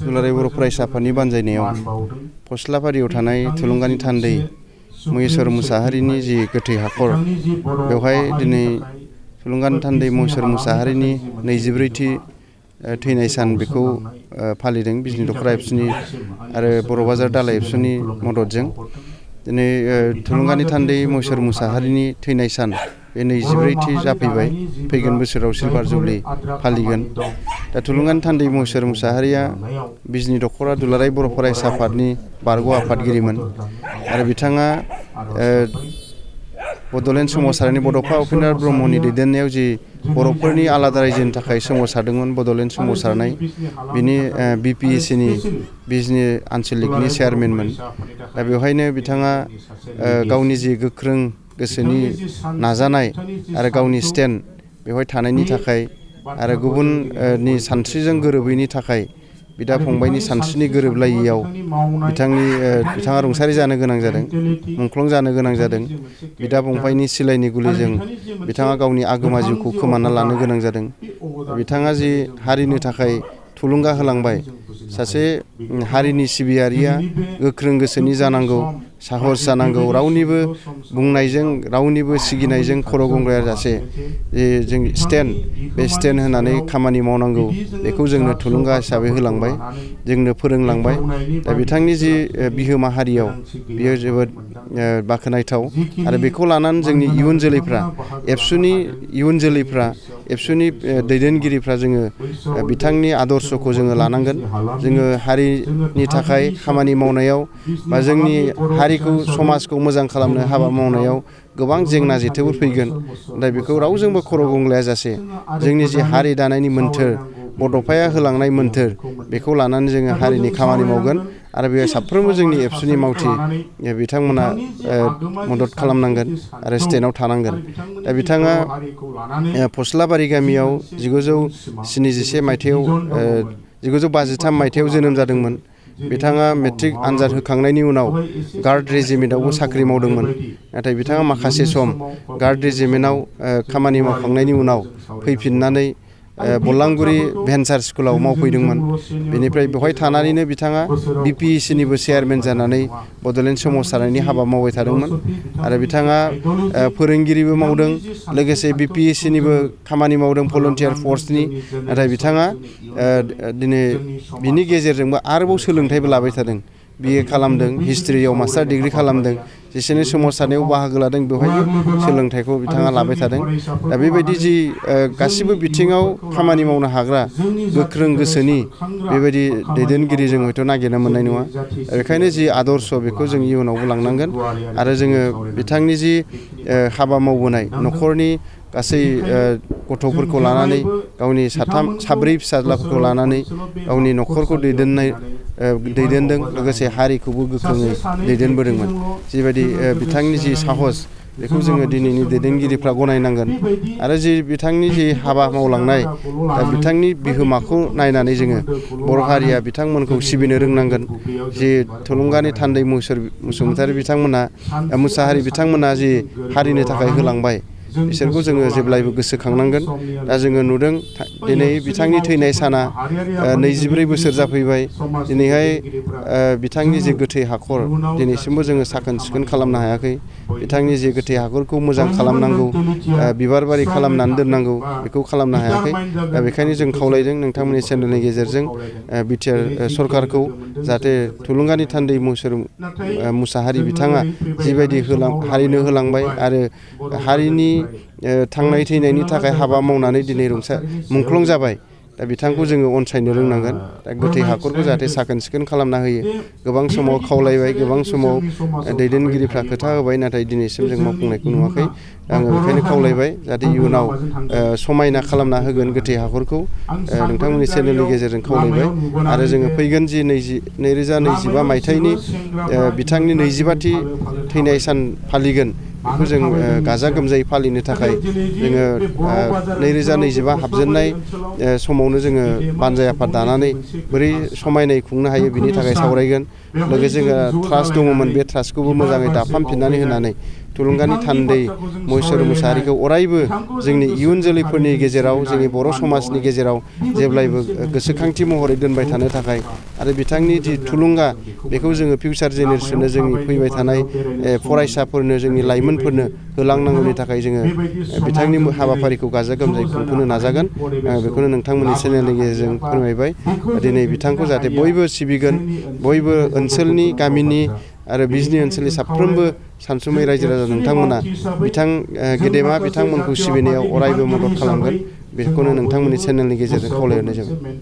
दुलाराय बर' फरायसा आफादनि बानजायनायाव फस्लाबारियाव थानाय थुलुंगानि थान्दै महेश्वर मुसाहारिनि जि गोथै हाखर बेवहाय दिनै थुलुंगानि थान्दै महेश्वर मुसाहारिनि 24थि थैनाय सान बेखौ फालिदों बिजनि दख'र एबसुनि आरो बर' बाजार दालाय एबसुनि मददजों। दिनै थुलुंगानि थान्दै महेश्वर मुसाहारिनि थैनाय सान बे 24थि जाफैबाय। फैगोन बोसोराव सिलभार जुबलि फालिगोन। दा थुलुंगानि थान्दै महेश्वर मुसाहारिया बिजनि दख'रा दुलाराय बर' फरायसा आफादनि बारग' आफादगिरिमोन आरो बिथाङा बड'लेण्ड सोमावसारनायनि बड'फा उपेन्द्र ब्रह्मनि दैदेननायाव जि बर'फोरनि आलादा रायजोनि थाखाय सोमावसारदोंमोन बड'लेण्ड सोमावसारनाय बिनि BPECनि बिजनि आन्चलिकनि चेयारमेनमोन। दा बेवहायनो बिथाङा गावनि जि गोख्रों गोसोनि नाजानाय आरो गावनि स्टेन्ड बेवहाय थानायनि थाखाय आरो गुबुननि सानस्रिजों गोरोबैनि थाखाय बिदा फंबायनि सानस्रिनि गोरोबलायैयाव बिथाङा रुंसारि जानो गोनां जादों, मुंख्लं जानो गोनां जादों। बिदा फंबायनि सिलायनि गुलिजों बिथाङा गावनि आगोमा जिउखौ खोमाना लानो गोनां जादों। बिथाङा जि हारिनि थाखाय थुलुंगा होलांबाय, सासे हारिनि सिबियारिया गोख्रों गोसोनि जानांगौ, साहस जानांगौ, रावनिबो बुंनायजों रावनिबो सिगिनायजों खर' गंग्लायाजासे जों बे स्टेन्ड होनानै खामानि मावनांगौ बेखौ जोंनो थुलुंगा हिसाबै होलांबाय, जोंनो फोरोंलांबाय। दा बिथांनि जि बिहोमा हारियाव बियो जोबोद बाख्नायथाव आरो बेखौ लानानै जोंनि इयुन जोलैफ्रा एबसुनि दैदेनगिरिफ्रा जोङो बिथांनि आदर्शखौ जोङो लानांगोन। जोङो हारिनि थाखाय खामानि मावनायाव बा जोंनि हारिखौ समाजखौ मोजां खालामनो हाबा मावनायाव गोबां जेंना जेथोफोर फैगोन। दा बेखौ रावजोंबो खर' गंग्लायाजासे जोंनि जि हारि दानायनि मोन्थोर, बड'फाया होलांनाय मोन्थोर बेखौ लानानै जोङो हारिनि खामानि मावगोन आरो बेयाव साफ्रोमबो जोंनि एबसुनि मावथि बिथांमोना मदद खालामनांगोन आरो स्टेन्डआव थानांगोन। दा बिथाङा फस्लाबारि गामियाव 1953 मायथाइयाव जोनोम जादोंमोन। बिथाङा मेट्रिक आनजाद होखांनायनि उनाव गार्ड रेजिमेन्टआवबो साख्रि मावदोंमोन। नाथाय बिथाङा माखासे सम गार्ड रेजिमेन्टआव खामानि मावखांनायनि उनाव फैफिननानै बलांगुरि भेन्सार स्कुलाव मावफैदोंमोन। बेनिफ्राय बेवहाय थानानैनो बिथाङा BPECनिबो चेयारमेन जानानै बड'लेण्ड सोमावसारनायनि हाबा मावबाय थादोंमोन आरो बिथाङा फोरोंगिरिबो मावदों, लोगोसे BPECनिबो खामानि मावदों भलन्टियार फर्सनि। नाथाय बिथाङा दिनै बिनि गेजेरजोंबो आरोबाव सोलोंथाइबो लाबाय थादों। BA खालामदों, हिस्ट्रियाव मास्टार डिग्रि खालामदों, जेसेनो सोमावसारनायाव बाहागो लादों बेवहायबो सोलोंथाइखौ बिथाङा लाबाय थादों। दा बेबायदि जि गासिबो बिथिङाव खामानि मावनो हाग्रा गोख्रों गोसोनि बेबायदि दैदेनगिरि जों हयथ' नागिरनो मोननाय नङा। बेखायनो जि आदर्श बेखौ जों इयुनावबो लांनांगोन आरो जोङो बिथांनि जि हाबा मावबोनाय न'खरनि गासै गथ'फोरखौ लानानै गावनि साब्रै फिसाज्लाफोरखौ लानानै गावनि न'खरखौ दैदेनदों, लोगोसे हारिखौबो गोख्रोङै दैदेनबोदोंमोन। जिबायदि बिथांनि जि साहस बेखौ जोङो दिनैनि दैदेनगिरिफ्रा गनायनांगोन आरो जि बिथांनि जि हाबा मावलांनाय बिथांनि बिहोमाखौ नायनानै जोङो बर' हारिया बिथांमोनखौ सिबिनो रोंनांगोन। जि थुलुंगानि थान्दै मुसाहारि बिथांमोना जि हारिनि थाखाय होलांबाय बिसोरखौ जोङो जेब्लायबो गोसोखांनांगोन। दा जोङो नुदों दिनै बिथांनि थैनाय साना 24 बोसोर जाफैबाय। दिनैहाय बिथांनि जि गोथै हाखर दिनैसिमबो जोङो साखोन सिखोन खालामनो हायाखै। बिथांनि जि गोथै हाखरखौ मोजां खालामनांगौ, बिबार बारि खालामनानै दोननांगौ, बेखौ खालामनो हायाखै। दा बेखायनो जों खावलायदों नोंथांमोननि चेनेलनि गेजेरजों बिटिआर सरकारखौ जाहाथे थुलुंगानि थान्दै मुसाहारि बिथाङा जिबायदि हारिनो होलांबाय आरो हारिनि थांनाय थैनायनि थाखाय हाबा मावनानै दिनै मुंख्लं जाबाय। दा बिथांखौ जोङो अनसायनो रोंनांगोन। दा गोथै हाखरखौ जाहाथे साखोन सिखोन खालामना होयो। गोबां समाव खावलायबाय, गोबां समाव दैदेनगिरिफ्रा खोथा होबाय, नाथाय दिनैसिम जों मावफुंनायखौ नुवाखै। आङो बेखायनो खावलायबाय जाहाथे इयुनाव समायना खालामना होगोन गोथै हाखरखौ नोंथांमोननि चेनेलनि गेजेरजों खावलायबाय। आरो जोङो फैगोन जि 2025 मायथाइनि बिथांनि 25थि थैनाय सान फालिगोन बेखौ जों गाजा गोमजायै फालिनो थाखाय जोङो 2025 हाबजेननाय समावनो जोङो बानजाय आफाद दानानै बोरै समायनाय खुंनो हायो बिनि थाखाय सावरायगोन। लोगोसे जोङो ट्रास्ट दङमोन, बे ट्रास्टखौबो मोजाङै दाफामफिननानै होनानै थुलुंगानि थान्दै महेश्वर मुसाहारिखौ अरायबो जोंनि इयुन जोलैफोरनि गेजेराव जोंनि बर' समाजनि गेजेराव जेब्लायबो गोसोखांथि महरै दोनबाय थानो थाखाय आरो बिथांनि जि थुलुंगा बेखौ जोङो फिउचार जेनेरेसननो जोंनि फैबाय थानाय फरायसाफोरनो जोंनि लाइमोनफोरनो होलांनांगौनि थाखाय जोङो बिथांनि हाबाफारिखौ गाजा गोमजायै खुंफुंनो नाजागोन। बेखौनो नोंथांमोननि चेनेलनि गेजेरजों फोरमायबाय। दिनै बिथांखौ जाहाथे बयबो सिबिगोन, बयबो ओनसोलनि गामिनि आरो बिजनि ओनसोलनि साफ्रोमबो सानसुमै रायजो राजा नोंथांमोना गेदेमा बिथांमोनखौ सिबिनायाव अरायबो मदद खालामगोन। बेखौनो नोंथांमोननि चेनेलनि गेजेरजों खावलायहरनाय जाबाय।